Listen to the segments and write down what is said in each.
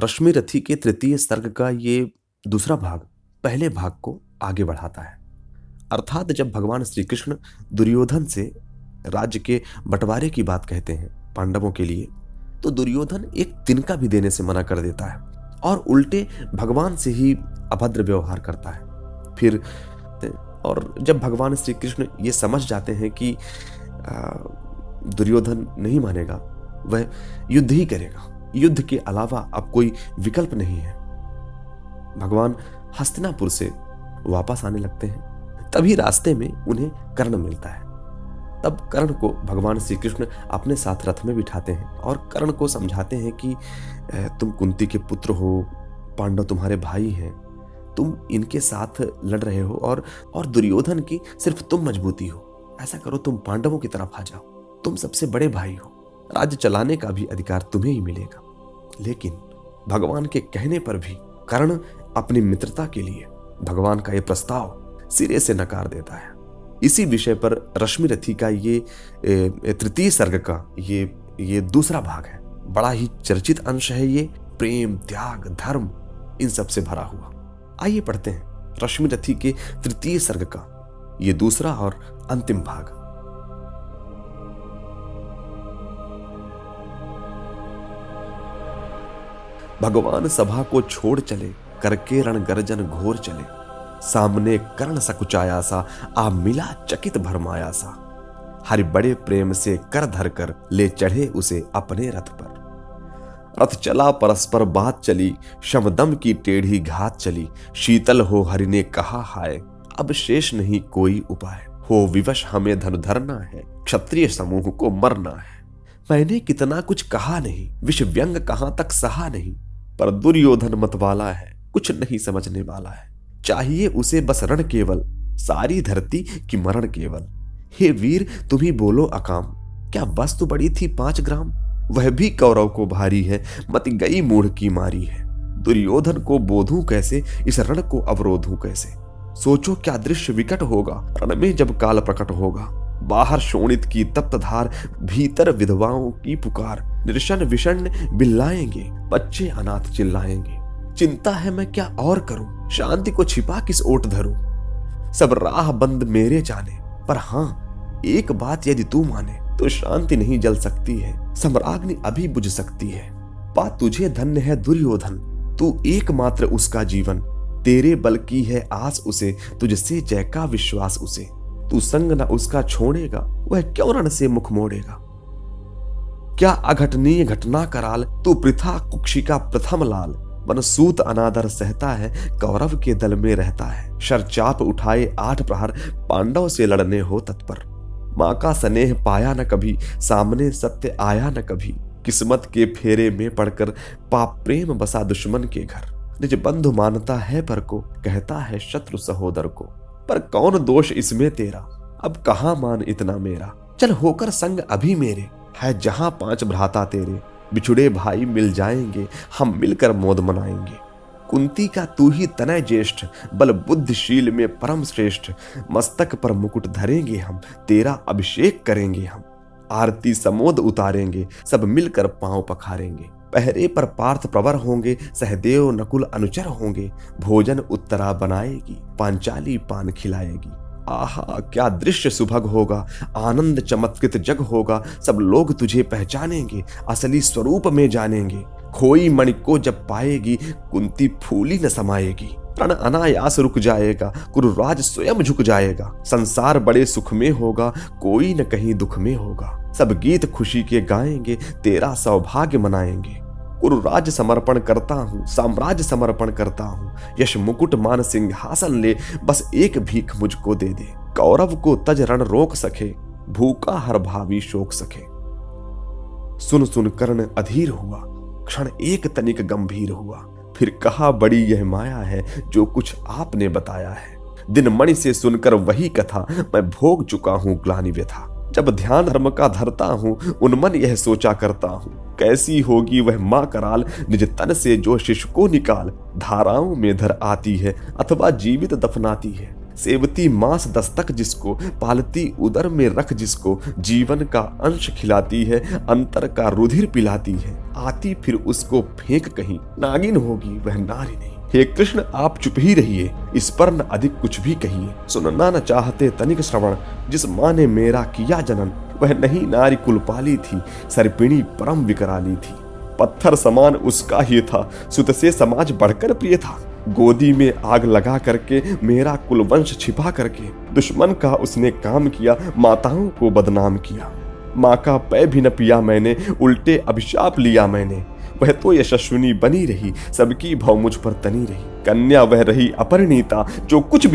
रश्मि रथी के तृतीय सर्ग का ये दूसरा भाग पहले भाग को आगे बढ़ाता है। अर्थात जब भगवान श्री कृष्ण दुर्योधन से राज्य के बंटवारे की बात कहते हैं पांडवों के लिए, तो दुर्योधन एक तिनका भी देने से मना कर देता है और उल्टे भगवान से ही अभद्र व्यवहार करता है। फिर और जब भगवान श्री कृष्ण ये समझ जाते हैं कि दुर्योधन नहीं मानेगा, वह युद्ध ही करेगा, युद्ध के अलावा अब कोई विकल्प नहीं है, भगवान हस्तिनापुर से वापस आने लगते हैं। तभी रास्ते में उन्हें कर्ण मिलता है। तब कर्ण को भगवान श्री कृष्ण अपने साथ रथ में बिठाते हैं और कर्ण को समझाते हैं कि तुम कुंती के पुत्र हो, पांडव तुम्हारे भाई हैं, तुम इनके साथ लड़ रहे हो और दुर्योधन की सिर्फ तुम मजबूती हो। ऐसा करो, तुम पांडवों की तरफ आ जाओ, तुम सबसे बड़े भाई हो, राज्य चलाने का भी अधिकार तुम्हें ही मिलेगा। लेकिन भगवान के कहने पर भी कर्ण अपनी मित्रता के लिए भगवान का यह प्रस्ताव सिरे से नकार देता है। इसी विषय पर रश्मि रथी का ये तृतीय सर्ग का ये दूसरा भाग है। बड़ा ही चर्चित अंश है ये, प्रेम, त्याग, धर्म इन सब से भरा हुआ। आइए पढ़ते हैं रश्मि रथी के तृतीय सर्ग का ये दूसरा और अंतिम भाग। भगवान सभा को छोड़ चले, करके रण गर्जन घोर चले, सामने कर्ण सकुचाया सा, आ मिला चकित भरमाया सा, हरि बड़े प्रेम से कर धर कर ले चढ़े उसे अपने रथ पर। रथ चला परस्पर बात चली, शमदम की टेढ़ी घात चली, शीतल हो हरि ने कहा हाय, अब शेष नहीं कोई उपाय, हो विवश हमें धन धरना है, क्षत्रिय समूह को मरना है। मैंने कितना कुछ कहा नहीं, विष व्यंग कहां तक सहा नहीं, पर दुर्योधन मतवाला है, कुछ नहीं समझने वाला है। चाहिए उसे बस रण केवल, सारी धरती की मरण केवल। हे वीर तुम ही बोलो अकाम, क्या वस्तु बड़ी थी 5 ग्राम, वह भी कौरव को भारी है, मत गई मूढ़ की मारी है। दुर्योधन को बोधूं कैसे, इस रण को अवरोधूं कैसे। सोचो क्या दृश्य विकट होगा, रण में जब काल प्रकट होगा। बाहर शोणित की तप्त धार, भीतर विधवाओं की पुकार। निर्शन विषण बिल्लाएंगे, बच्चे अनाथ चिल्लाएंगे। चिंता है मैं क्या और करूं, शांति को छिपा किस ओट धरूं। सब राह बंद मेरे जाने, पर हां एक बात यदि तू माने, तो शांति नहीं जल सकती है, सम्राग्नि अभी बुझ सकती है। बात तुझे धन्य है दुर्योधन, तू एकमात्र उसका जीवन। तेरे बल की है आस उसे, तुझसे जय का विश्वास उसे। तू संग न उसका छोड़ेगा, वह क्यों रण से मुख मोड़ेगा। क्या अघटनीय घटना कराल, तू प्रथा कुक्षी का प्रथम लाल। वनसूत अनादर सहता है, कौरव के दल में रहता है। शरचाप उठाए 8 प्रहर, पांडव से लड़ने हो तत्पर। माँ का स्नेह पाया न कभी, सामने सत्य आया न कभी। किस्मत के फेरे में पड़कर, पाप प्रेम बसा दुश्मन के घर। निज बंधु मानता है पर को, कहता है शत्रु सहोदर को। पर कौन दोष इसमें तेरा, अब कहाँ मान इतना मेरा। चल होकर संग अभी मेरे, है जहां 5 भ्राता तेरे। बिछुड़े भाई मिल जाएंगे, हम मिलकर मौज मनाएंगे। कुंती का तू ही तनय ज्येष्ठ, बल बुद्धिशील में परम श्रेष्ठ। मस्तक पर मुकुट धरेंगे हम, तेरा अभिषेक करेंगे हम। आरती समोद उतारेंगे, सब मिलकर पांव पखारेंगे। पहरे पर पार्थ प्रवर होंगे, सहदेव नकुल अनुचर होंगे। भोजन उत्तरा बनाएगी, पांचाली पान खिलाएगी। आहा क्या दृश्य सुभग होगा, आनंद चमत्कृत जग होगा। सब लोग तुझे पहचानेंगे, असली स्वरूप में जानेंगे। खोई मणि को जब पाएगी, कुंती फूली न समाएगी। रण अनायास रुक जाएगा, कुरुराज स्वयं झुक जाएगा। संसार बड़े सुख में होगा, कोई न कहीं दुख में होगा। सब गीत खुशी के गाएंगे, तेरा सौभाग्य मनाएंगे। कुरुराज समर्पण करता हूँ, साम्राज्य समर्पण करता हूँ। यश मुकुट मान सिंहासन ले, बस एक भीख मुझको दे दे। कौरव को तज रण रोक सके, भूखा हर भावी शोक सके। सुन सुन कर्ण अधीर हुआ, क्षण एक तनिक गंभीर हुआ। फिर कहा बड़ी यह माया है, जो कुछ आपने बताया है। दिन मणि से सुनकर वही कथा, मैं भोग चुका हूँ ग्लानि व्यथा। जब ध्यान धर्म का धरता हूँ, उन्मन यह सोचा करता हूँ। कैसी होगी वह माँ कराल, निज तन से जो शिशु को निकाल। धाराओं में धर आती है, अथवा जीवित दफनाती है। सेवती मांस दस्तक जिसको, पालती उदर में रख जिसको, जीवन का अंश खिलाती है, अंतर का रुधिर पिलाती है, आती फिर उसको फेंक कहीं, नागिन होगी वह नारी नहीं। हे कृष्ण आप चुप ही रहिए, इस पर न अधिक कुछ भी कहिए। सुनना न चाहते तनिक श्रवण, जिस माँ ने मेरा किया जनन, वह नहीं नारी कुलपाली थी, सर्पिणी परम विकराली थी। पत्थर समान उसका ही था, सुत से समाज बढ़कर प्रिय था। गोदी में आग लगा करके मेरा कुलवंश छिपा करके, दुश्मन का उसने काम किया, माताओं को बदनाम किया। माँ का पै भी न पिया मैंने, उल्टे अभिशाप लिया मैंने। वह तो यशस्विनी बनी रही, सबकी भव मुझ पर तनी रही। कन्या वह रही अपरिणीता, जो कुछ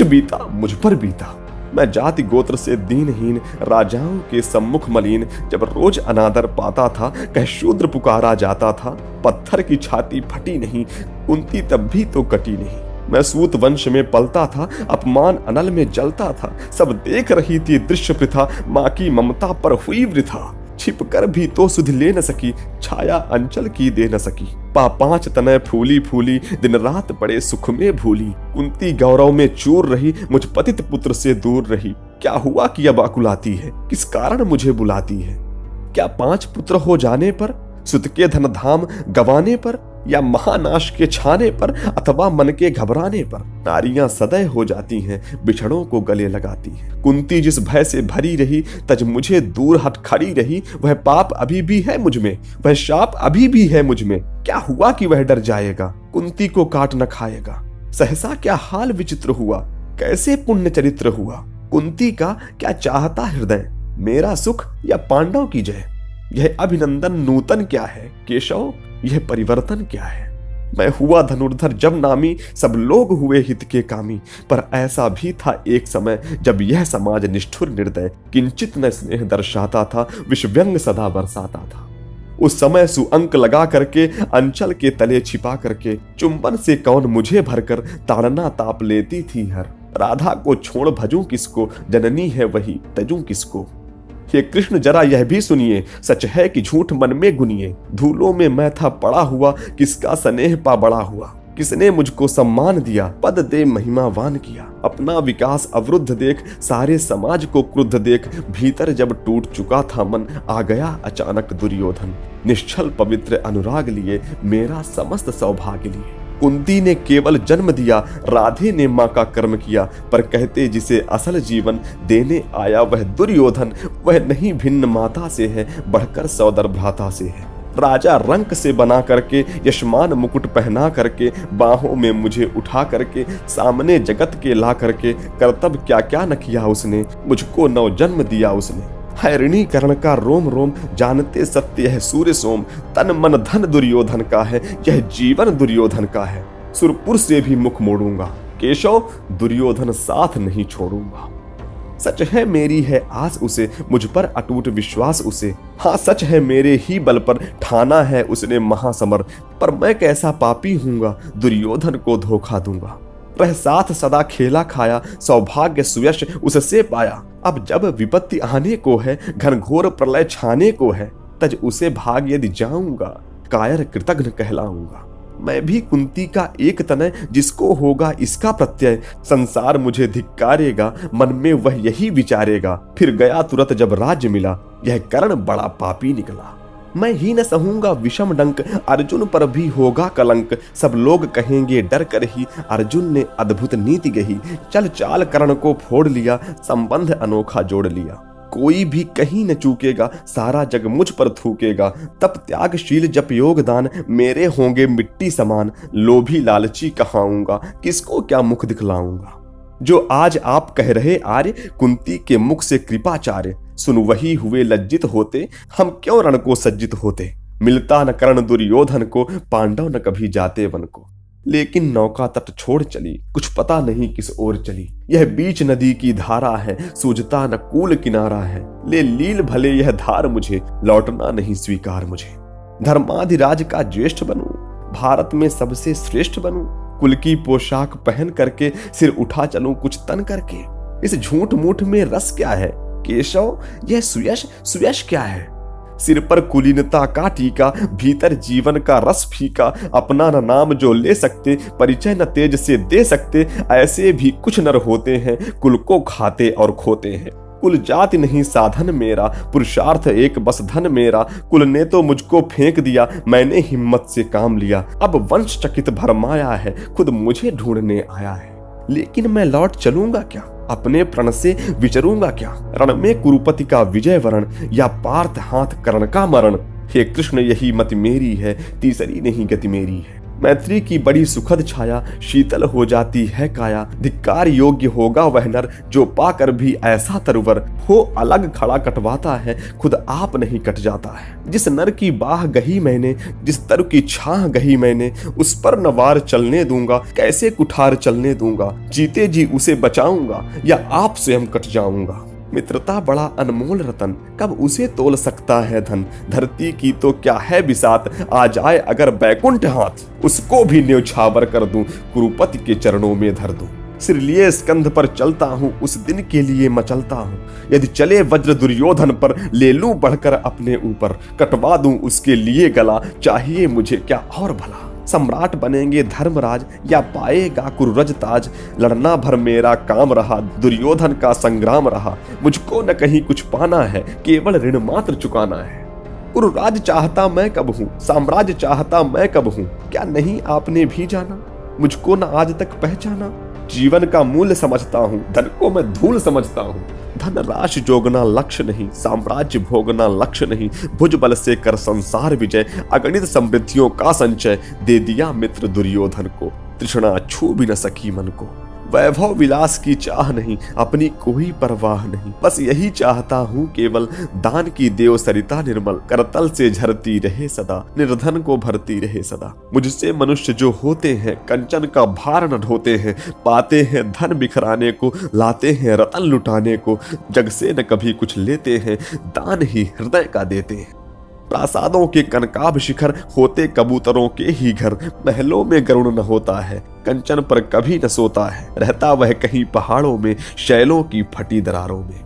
बीता मुझ पर बीता। मैं जाति गोत्र से दीनहीन, राजाओं के सम्मुख मलिन, जब रोज अनादर पाता था, कह शूद्र पुकारा जाता था। पत्थर की छाती फटी नहीं, कुंती तब भी तो कटी नहीं। मैं सूत वंश में पलता था, अपमान अनल में जलता था। सब देख रही थी दृश्य प्रथा, माँ की ममता पर हुई वृथा। छिप कर भी तो सुध ले न सकी, छाया अंचल की दे न सकी। पांच तनय फूली फूली, दिन रात बड़े सुख में भूली। कुंती गौरव में चूर रही, मुझ पतित पुत्र से दूर रही। क्या हुआ कि अब आकुलाती है, किस कारण मुझे बुलाती है? क्या 5 पुत्र हो जाने पर, सुत के धन धाम गवाने पर, या महानाश के छाने पर, अथवा मन के घबराने पर? नारियां सदैव हो जाती हैं, बिछड़ों को गले लगाती हैं। कुंती जिस भय से भरी रही, तज मुझे दूर हट खड़ी रही। वह पाप अभी भी है मुझ में, वह शाप अभी भी है मुझ में। क्या हुआ कि वह डर जाएगा, कुंती को काट न खाएगा? सहसा क्या हाल विचित्र हुआ, कैसे पुण्य चरित्र हुआ। कुंती का क्या चाहता हृदय, मेरा सुख या पांडव की जय? यह अभिनंदन नूतन क्या है केशव, यह परिवर्तन क्या है? मैं हुआ धनुर्धर जब नामी, सब लोग हुए हित के कामी। पर ऐसा भी था एक समय, जब यह समाज निष्ठुर निर्दय, किंचित न स्नेह दर्शाता था, विषव्यंग सदा बरसाता था। उस समय सुअंक लगा करके, अंचल के तले छिपा करके, चुंबन से कौन मुझे भरकर, ताड़ना ताप लेती थी हर। राधा को छोड़ भजूं किसको, जननी है वही तजूं किसको। हे कृष्ण जरा यह भी सुनिए, सच है कि झूठ मन में गुनिए। धूलों में मैं था पड़ा हुआ, किसका स्नेह पा बड़ा हुआ। किसने मुझको सम्मान दिया, पद दे महिमावान किया। अपना विकास अवरुद्ध देख, सारे समाज को क्रुद्ध देख, भीतर जब टूट चुका था मन, आ गया अचानक दुर्योधन। निश्चल पवित्र अनुराग लिए, मेरा समस्त सौभाग्य लिए। कुंती ने केवल जन्म दिया, राधे ने माँ का कर्म किया। पर कहते जिसे असल जीवन देने आया वह दुर्योधन, वह नहीं भिन्न माता से है, बढ़कर सौदर भ्राता से है। राजा रंक से बना करके, यशमान मुकुट पहना करके, बाहों में मुझे उठा करके, सामने जगत के ला करके, कर्तव्य क्या क्या न किया उसने, मुझको नव जन्म दिया उसने। हैरिणी कर्ण का रोम रोम, जानते सत्य है सूर्य सोम। तन मन धन दुर्योधन का है, यह जीवन दुर्योधन का है। सुरपुर से भी मुख मोड़ूंगा, केशव दुर्योधन साथ नहीं छोड़ूंगा। सच है मेरी है आस उसे, मुझ पर अटूट विश्वास उसे। हाँ सच है मेरे ही बल पर, ठाना है उसने महासमर। पर मैं कैसा पापी हूंगा, दुर्योधन को धोखा दूंगा। वह साथ सदा खेला खाया, सौभाग्य सुयश उससे पाया। अब जब विपत्ति आने को है, घनघोर प्रलय छाने को है, तज उसे भाग यदि जाऊंगा, कायर कृतघ्न कहलाऊंगा। मैं भी कुंती का एक तनय, जिसको होगा इसका प्रत्यय। संसार मुझे धिक्कारेगा, मन में वह यही विचारेगा। फिर गया तुरंत जब राज्य मिला, यह कर्ण बड़ा पापी निकला। मैं ही न सहूंगा विषम डंक, अर्जुन पर भी होगा कलंक। सब लोग कहेंगे डर कर ही, अर्जुन ने अद्भुत नीति गही। चल चाल कर्ण को फोड़ लिया, संबंध अनोखा जोड़ लिया। कोई भी कहीं न चूकेगा, सारा जग मुझ पर थूकेगा। तप त्यागशील जप योगदान, मेरे होंगे मिट्टी समान। लोभी लालची कहाऊंगा, किसको क्या मुख दिखलाऊंगा। जो आज आप कह रहे आर्य, कुंती के मुख से कृपाचार्य। सुन वही हुए लज्जित होते, हम क्यों रण को सज्जित होते। मिलता न कर्ण दुर्योधन को, पांडव न कभी जाते वन को। लेकिन नौका तट छोड़ चली, कुछ पता नहीं किस ओर चली। यह बीच नदी की धारा है, सूझता न कूल किनारा है। ले लील भले यह धार मुझे, लौटना नहीं स्वीकार मुझे। धर्माधिराज का ज्येष्ठ बनूं, भारत में सबसे श्रेष्ठ बनूं। कुल की पोशाक पहन करके, सिर उठा चलूं कुछ तन करके। इस झूठ मूठ में रस क्या है केशव, यह सुयश क्या है। सिर पर कुलीनता का टीका, भीतर जीवन का रस फीका। अपना न नाम जो ले सकते, परिचय न तेज से दे सकते। ऐसे भी कुछ नर होते हैं, कुल को खाते और खोते हैं। कुल जाति नहीं साधन मेरा, पुरुषार्थ एक बस धन मेरा। कुल ने तो मुझको फेंक दिया, मैंने हिम्मत से काम लिया। अब वंश चकित भरमाया है, खुद मुझे ढूंढने आया है। लेकिन मैं लौट चलूंगा क्या, अपने प्रण से विचरूंगा क्या। रण में कुरुपति का विजय वरण, या पार्थ हाथ कर्ण का मरण। हे कृष्ण यही मति मेरी है, तीसरी नहीं गति मेरी है। मैत्री की बड़ी सुखद छाया, शीतल हो जाती है काया। धिक्कार योग्य होगा वह नर, जो पाकर भी ऐसा तरुवर हो। अलग खड़ा कटवाता है, खुद आप नहीं कट जाता है। जिस नर की बाह गही मैंने, जिस तरु की छाह गही मैंने। उस पर न वार चलने दूंगा, कैसे कुठार चलने दूंगा। जीते जी उसे बचाऊंगा, या आप स्वयं कट जाऊंगा। मित्रता बड़ा अनमोल रतन, कब उसे तोल सकता है धन। धरती की तो क्या है बिसात, आ जाए अगर बैकुंठ हाथ। उसको भी न्यौछावर कर दूं, कुरुपति के चरणों में धर दूं। सिर लिए स्कंध पर चलता हूं, उस दिन के लिए मचलता हूं। यदि चले वज्र दुर्योधन पर, ले लूं बढ़कर अपने ऊपर। कटवा दूं उसके लिए गला, चाहिए मुझे क्या और भला। सम्राट बनेंगे धर्मराज, या पाएगा कुरुरज ताज। लड़ना भर मेरा काम रहा, दुर्योधन का संग्राम रहा। मुझको न कहीं कुछ पाना है, केवल ऋण मात्र चुकाना है। कुरुराज चाहता मैं कब हूँ, साम्राज्य चाहता मैं कब हूँ। क्या नहीं आपने भी जाना, मुझको न आज तक पहचाना। जीवन का मूल्य समझता हूँ, धन को मैं धूल समझता हूँ। धन राशि जोगना लक्ष्य नहीं, साम्राज्य भोगना लक्ष्य नहीं। भुज बल से कर संसार विजय, अगणित समृद्धियों का संचय। दे दिया मित्र दुर्योधन को, तृष्णा छू भी न सकी मन को। वैभव विलास की चाह नहीं, अपनी कोई परवाह नहीं। बस यही चाहता हूँ केवल, दान की देव सरिता निर्मल। करतल से झरती रहे सदा, निर्धन को भरती रहे सदा। मुझसे मनुष्य जो होते हैं, कंचन का भार न ढोते हैं। पाते हैं धन बिखराने को, लाते हैं रतन लुटाने को। जग से न कभी कुछ लेते हैं, दान ही हृदय का देते हैं। प्रासादों के कनकाभ शिखर, होते कबूतरों के ही घर। महलों में गरुड़ न होता है, कंचन पर कभी न सोता है। रहता वह कहीं पहाड़ों में, शैलों की फटी दरारों में।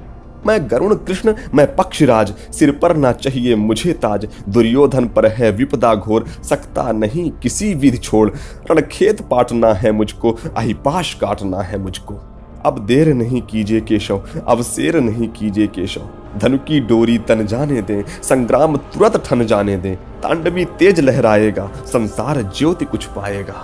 मैं गरुण कृष्ण मैं पक्षीराज, सिर पर ना चाहिए मुझे ताज। दुर्योधन पर है विपदा घोर, सकता नहीं किसी विधि छोड़। रणखेत पाटना है मुझको, अहिपाश काटना है मुझको। अब देर नहीं कीजिए केशव, अब शेर नहीं कीजिए केशव। धनु की डोरी तन जाने दें, संग्राम तुरंत ठन जाने दें। तांडवी तेज लहराएगा, संसार ज्योति कुछ पाएगा।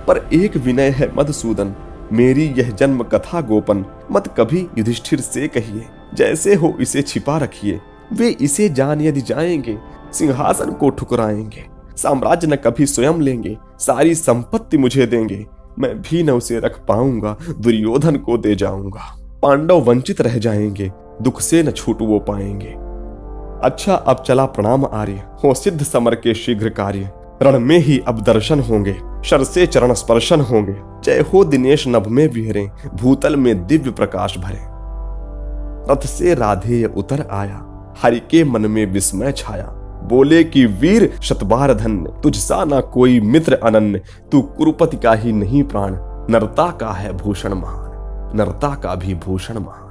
पर एक विनय है मधुसूदन, मेरी यह जन्म कथा गोपन। मत कभी युधिष्ठिर से कहिए, जैसे हो इसे छिपा रखिए। वे इसे जान यदि जाएंगे, सिंहासन को ठुकराएंगे। साम्राज्य न कभी स्वयं लेंगे, सारी संपत्ति मुझे देंगे। मैं भी न उसे रख पाऊंगा, दुर्योधन को दे जाऊंगा। पांडव वंचित रह जाएंगे, दुख से न छूट वो पाएंगे। अच्छा अब चला प्रणाम आर्य, हो सिद्ध समर के शीघ्र कार्य। रण में ही अब दर्शन होंगे, शर से चरण स्पर्शन होंगे। जय हो दिनेश नभ में विहरे, भूतल में दिव्य प्रकाश भरे। रथ से राधेय उतर आया, हरि के मन में विस्मय छाया। बोले कि वीर शतबार धन्य, तुझसा ना कोई मित्र अनन्य। तू कुरुपति का ही नहीं प्राण, नरता का है भूषण महान, नरता का भी भूषण महान।